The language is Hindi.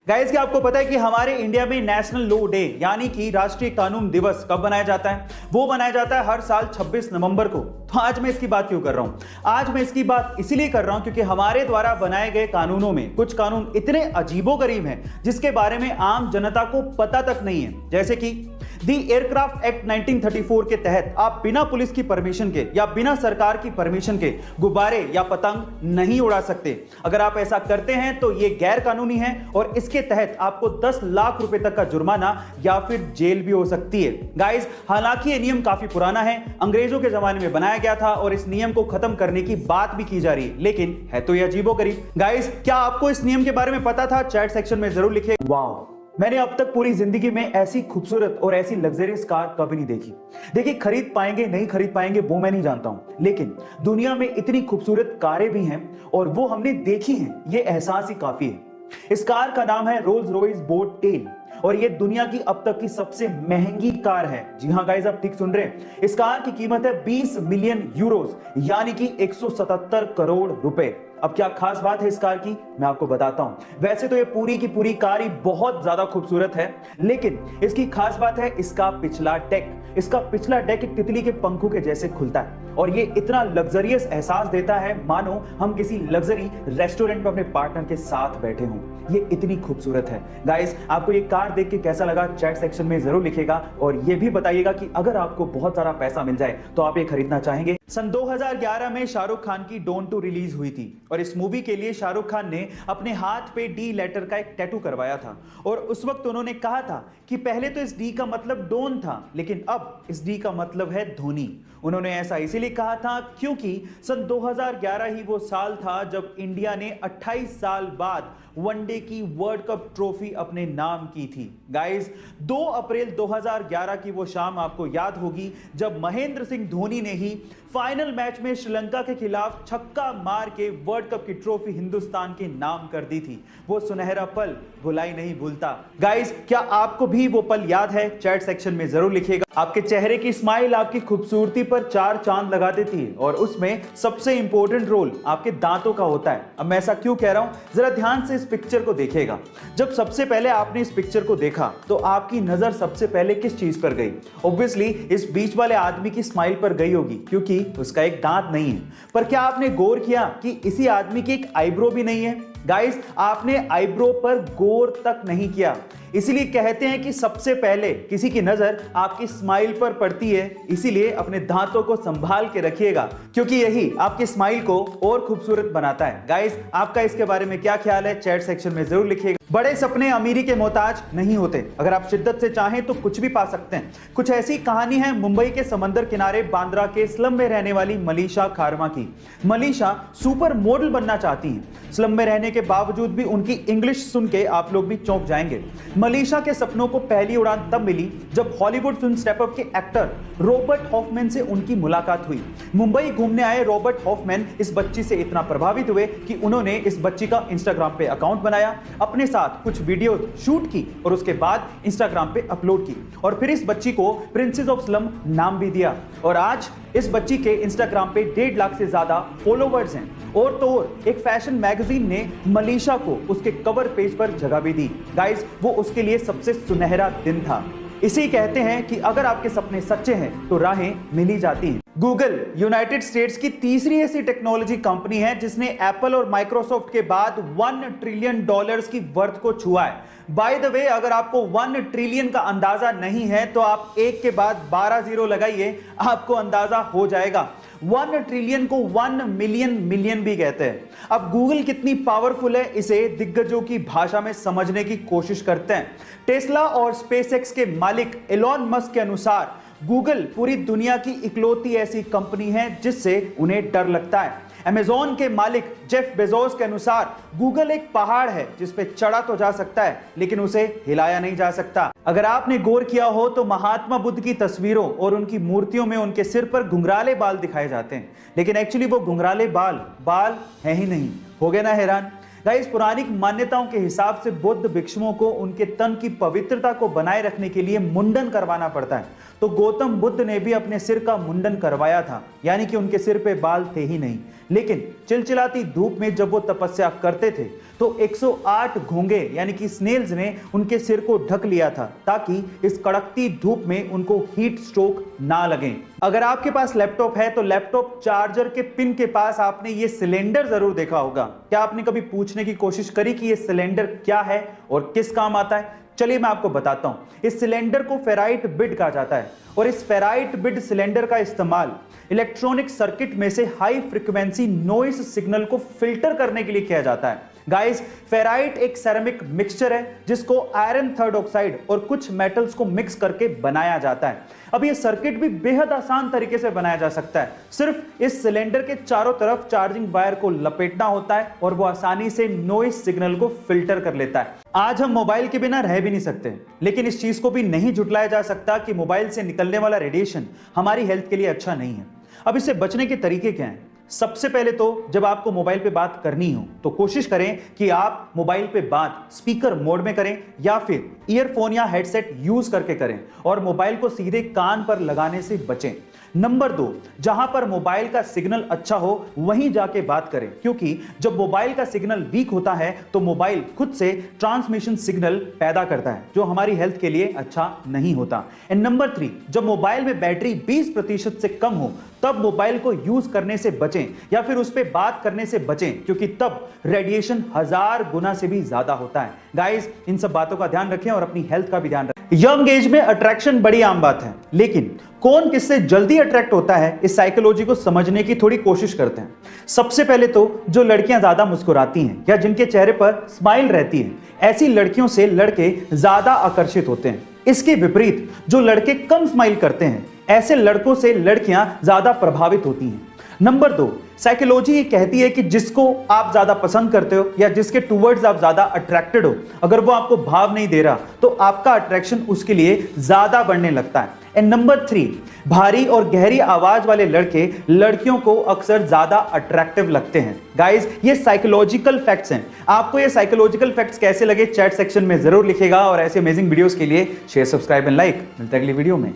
गाइस, क्या आपको पता है कि हमारे इंडिया में नेशनल लॉ डे यानी कि राष्ट्रीय कानून दिवस कब मनाया जाता है? वो मनाया जाता है हर साल 26 नवंबर को। तो आज मैं इसकी बात क्यों कर रहा हूं? आज मैं इसकी बात इसीलिए कर रहा हूं क्योंकि हमारे द्वारा बनाए गए कानूनों में कुछ कानून इतने अजीबोगरीब हैं जिसके बारे में आम जनता को पता तक नहीं है। जैसे कि दी एयरक्राफ्ट एक्ट 1934 के तहत आप बिना पुलिस की परमिशन के या बिना सरकार की परमिशन के गुब्बारे या पतंग नहीं उड़ा सकते। अगर आप ऐसा करते हैं तो यह गैर कानूनी है और इसके तहत आपको 10 लाख रुपए तक का जुर्माना या फिर जेल भी हो सकती है। गाइस, हालांकि यह नियम काफी पुराना है, अंग्रेजों के जमाने में बनाया गया था और इस नियम को खत्म करने की बात भी की जा रही है, लेकिन है तो यह अजीबोगरीब। गाइस, क्या आपको इस नियम के बारे में पता था? चैट सेक्शन में जरूर लिखिए। वाओ, मैंने अब तक पूरी जिंदगी में ऐसी खूबसूरत और ऐसी लग्जरियस कार कभी नहीं देखी। देखिए, खरीद पाएंगे नहीं खरीद पाएंगे वो मैं नहीं जानता हूं, लेकिन दुनिया में इतनी खूबसूरत कारें भी हैं और वो हमने देखी हैं, ये एहसास ही काफी है। इस कार का नाम है रोल्स रॉयस बोट टेल और ये दुनिया की अब तक की सबसे महंगी कार है। जी हां गाइस, आप ठीक सुन रहे हैं। इस कार की कीमत है 20 मिलियन यूरोस यानी कि 177 करोड़ रुपए। अब क्या खास बात है इस कार की, मैं आपको बताता हूं। वैसे तो ये पूरी की पूरी कार ही बहुत ज्यादा खूबसूरत है, लेकिन इसकी खास बात है इसका पिछला डेक। इसका पिछला डेक एक तितली के पंखों के जैसे खुलता है और ये इतना लग्जरियस एहसास देता है मानो हम किसी लग्जरी रेस्टोरेंट में अपने पार्टनर के साथ बैठे हों। ये इतनी खूबसूरत है। गाइस, आपको ये कार देख के कैसा लगा चैट सेक्शन में जरूर लिखिएगा और ये भी बताइएगा कि अगर आपको बहुत सारा पैसा मिल जाए तो आप ये खरीदना चाहेंगे। सन 2011 में शाहरुख खान की डोन 2 रिलीज हुई थी और इस मूवी के लिए शाहरुख खान ने अपने हाथ पे डी लेटर का एक टैटू करवाया था और उस वक्त उन्होंने कहा था कि पहले तो इस डी का मतलब डोन था, लेकिन अब इस डी का मतलब है धोनी। उन्होंने ऐसा इसीलिए कहा था क्योंकि सन 2011 ही वो साल था जब इंडिया ने 28 साल बाद वनडे की वर्ल्ड कप ट्रॉफी अपने नाम की थी। गाइस, 2 अप्रैल 2011 की वो शाम आपको याद होगी जब महेंद्र सिंह धोनी ने ही फाइनल मैच में श्रीलंका के खिलाफ छक्का मार के वर्ल्ड कप की ट्रॉफी हिंदुस्तान के नाम कर दी थी। वो सुनहरा पल भुलाई नहीं भूलता। गाइस, क्या आपको भी वो पल याद है? चैट सेक्शन में जरूर लिखिएगा। आपके चेहरे की स्माइल आपकी खूबसूरती पर 4 चांद लगा देती है और उसमें सबसे इंपॉर्टेंट रोल आपके दांतों का होता है। अब मैं ऐसा क्यों कह रहा हूं, जरा ध्यान से इस पिक्चर को देखिएगा। जब सबसे पहले आपने इस पिक्चर को देखा तो आपकी नजर सबसे पहले किस चीज पर गई? ऑब्वियसली इस बीच वाले आदमी की स्माइल पर गई होगी क्योंकि उसका एक दांत नहीं है। पर क्या आपने गौर किया कि इसी आदमी की एक आईब्रो भी नहीं है? गाइस, आपने आईब्रो पर गौर तक नहीं किया। इसीलिए कहते हैं कि सबसे पहले किसी की नजर आपकी स्माइल पर पड़ती है। इसीलिए अपने दांतों को संभाल के रखिएगा क्योंकि यही आपकी स्माइल को और खूबसूरत बनाता है। गाइस, आपका इसके बारे में क्या ख्याल है? चैट सेक्शन में जरूर लिखिएगा। बड़े सपने अमीरी के मोहताज नहीं होते। अगर आप शिद्दत से चाहें तो कुछ भी पा सकते हैं। कुछ ऐसी कहानी है मुंबई के समंदर किनारे बांद्रा के स्लम में रहने वाली मलीशा खारमा की। मलीशा सुपर मॉडल बनना चाहती हैं। स्लम में रहने के बावजूद भी उनकी इंग्लिश सुन के आप लोग भी चौंक जाएंगे। मलीशा के सपनों को पहली उड़ान तब मिली जब हॉलीवुड फिल्म स्टेप अप के एक्टर रॉबर्ट हॉफमैन से उनकी मुलाकात हुई। मुंबई घूमने आए रॉबर्ट हॉफमैन इस बच्ची से इतना प्रभावित हुए कि उन्होंने इस बच्ची का इंस्टाग्राम पे अकाउंट बनाया, अपने साथ कुछ वीडियो शूट की और उसके बाद इंस्टाग्राम पे अपलोड की और फिर इस बच्ची को प्रिंसेस ऑफ स्लम नाम भी दिया। और आज इस बच्ची के इंस्टाग्राम पे 1.5 लाख से ज्यादा फॉलोवर्स हैं। और तो और एक फैशन मैगजीन ने मलीशा को उसके कवर पेज पर जगह भी दी। गाइस, वो उसके लिए सबसे सुनहरा दिन था। इसी कहते हैं कि अगर आपके सपने सच्चे हैं तो राहें मिल ही जाती हैं। गूगल यूनाइटेड स्टेट्स की तीसरी ऐसी टेक्नोलॉजी कंपनी है जिसने एप्पल और माइक्रोसॉफ्ट के बाद $1 ट्रिलियन की वर्थ को छुआ है। बाय द वे, अगर आपको 1 ट्रिलियन का अंदाजा नहीं है तो आप एक के बाद 12 जीरो लगाइए, आपको अंदाजा हो जाएगा। 1 ट्रिलियन को 1 मिलियन भी कहते हैं। अब गूगल कितनी पावरफुल है इसे दिग्गजों की भाषा में समझने की कोशिश करते हैं। टेस्ला और स्पेसएक्स के मालिक एलॉन मस्क के अनुसार गूगल पूरी दुनिया की इकलौती ऐसी कंपनी है जिससे उन्हें डर लगता है। अमेज़न के मालिक जेफ बेजोस के अनुसार गूगल एक पहाड़ है जिस पे चढ़ा तो जा सकता है लेकिन उसे हिलाया नहीं जा सकता। अगर आपने गौर किया हो तो महात्मा बुद्ध की तस्वीरों और उनकी मूर्तियों में उनके सिर पर घुंघराले बाल दिखाए जाते हैं, लेकिन एक्चुअली वो घुंघराले बाल है ही नहीं। हो गए ना हैरान? गाइस, पौराणिक मान्यताओं के हिसाब से बौद्ध भिक्षुओं को उनके तन की पवित्रता को बनाए रखने के लिए मुंडन करवाना पड़ता है। तो गौतम बुद्ध ने भी अपने सिर का मुंडन करवाया था, यानी कि उनके सिर पे बाल थे ही नहीं। लेकिन चिलचिलाती धूप में जब वो तपस्या करते थे तो 108 घोंगे यानी कि स्नेल्स ने उनके सिर को ढक लिया था ताकि इस कड़कती धूप में उनको हीट स्ट्रोक ना लगे। अगर आपके पास लैपटॉप है तो लैपटॉप चार्जर के पिन के पास आपने ये सिलेंडर जरूर देखा होगा। क्या आपने कभी पूछने की कोशिश करी कि ये सिलेंडर क्या है और किस काम आता है? चलिए मैं आपको बताता हूं। इस सिलेंडर को फेराइट बिड कहा जाता है और इस फेराइट बिड सिलेंडर का इस्तेमाल इलेक्ट्रॉनिक सर्किट में से हाई फ्रीक्वेंसी नॉइज सिग्नल को फिल्टर करने के लिए किया जाता है। गाइस, फेराइट एक सेरेमिक मिक्सचर है जिसको आयरन थर्ड ऑक्साइड और कुछ मेटल्स को मिक्स करके बनाया जाता है। अब ये सर्किट भी बेहद आसान तरीके से बनाया जा सकता है। सिर्फ इस सिलेंडर के चारों तरफ चार्जिंग वायर को लपेटना होता है और वो आसानी से नॉइज सिग्नल को फिल्टर कर लेता है। आज हम मोबाइल के बिना रह भी नहीं सकते, लेकिन इस चीज को भी नहीं झुटलाया जा सकता कि मोबाइल से निकलने वाला रेडिएशन हमारी हेल्थ के लिए अच्छा नहीं है। अब इससे बचने के तरीके क्या हैं? सबसे पहले तो जब आपको मोबाइल पे बात करनी हो तो कोशिश करें कि आप मोबाइल पे बात स्पीकर मोड में करें या फिर ईयरफोन या हेडसेट यूज करके करें और मोबाइल को सीधे कान पर लगाने से बचें। नंबर 2, जहां पर मोबाइल का सिग्नल अच्छा हो वहीं जाके बात करें, क्योंकि जब मोबाइल का सिग्नल वीक होता है तो मोबाइल खुद से ट्रांसमिशन सिग्नल पैदा करता है जो हमारी हेल्थ के लिए अच्छा नहीं होता। एंड नंबर 3, जब मोबाइल में बैटरी 20% से कम हो तब मोबाइल को यूज करने से बचें या फिर उस पर बात करने से बचें, क्योंकि तब रेडिएशन 1000 गुना से भी ज्यादा होता है। गाइस, इन सब बातों का ध्यान रखें और अपनी हेल्थ का भी ध्यान रखें। यंग एज में अट्रैक्शन बड़ी आम बात है, लेकिन कौन किससे जल्दी अट्रैक्ट होता है इस साइकोलॉजी को समझने की थोड़ी कोशिश करते हैं। सबसे पहले तो जो लड़कियां ज्यादा मुस्कुराती हैं या जिनके चेहरे पर स्माइल रहती है, ऐसी लड़कियों से लड़के ज्यादा आकर्षित होते हैं। इसके विपरीत जो लड़के कम स्माइल करते हैं, ऐसे लड़कों से लड़कियां ज्यादा प्रभावित होती हैं। नंबर 2, साइकोलॉजी ये कहती है कि जिसको आप ज्यादा पसंद करते हो या जिसके टूवर्ड्स आप ज्यादा अट्रैक्टेड हो, अगर वो आपको भाव नहीं दे रहा तो आपका अट्रैक्शन उसके लिए ज्यादा बढ़ने लगता है। एंड नंबर 3, भारी और गहरी आवाज वाले लड़के लड़कियों को अक्सर ज्यादा अट्रैक्टिव लगते हैं। गाइस, ये साइकोलॉजिकल फैक्ट्स हैं। आपको ये साइकोलॉजिकल फैक्ट्स कैसे लगे चैट सेक्शन में जरूर लिखिएगा और ऐसे अमेजिंग वीडियोस के लिए शेयर, सब्सक्राइब एंड लाइक। मिलते हैं अगली वीडियो में।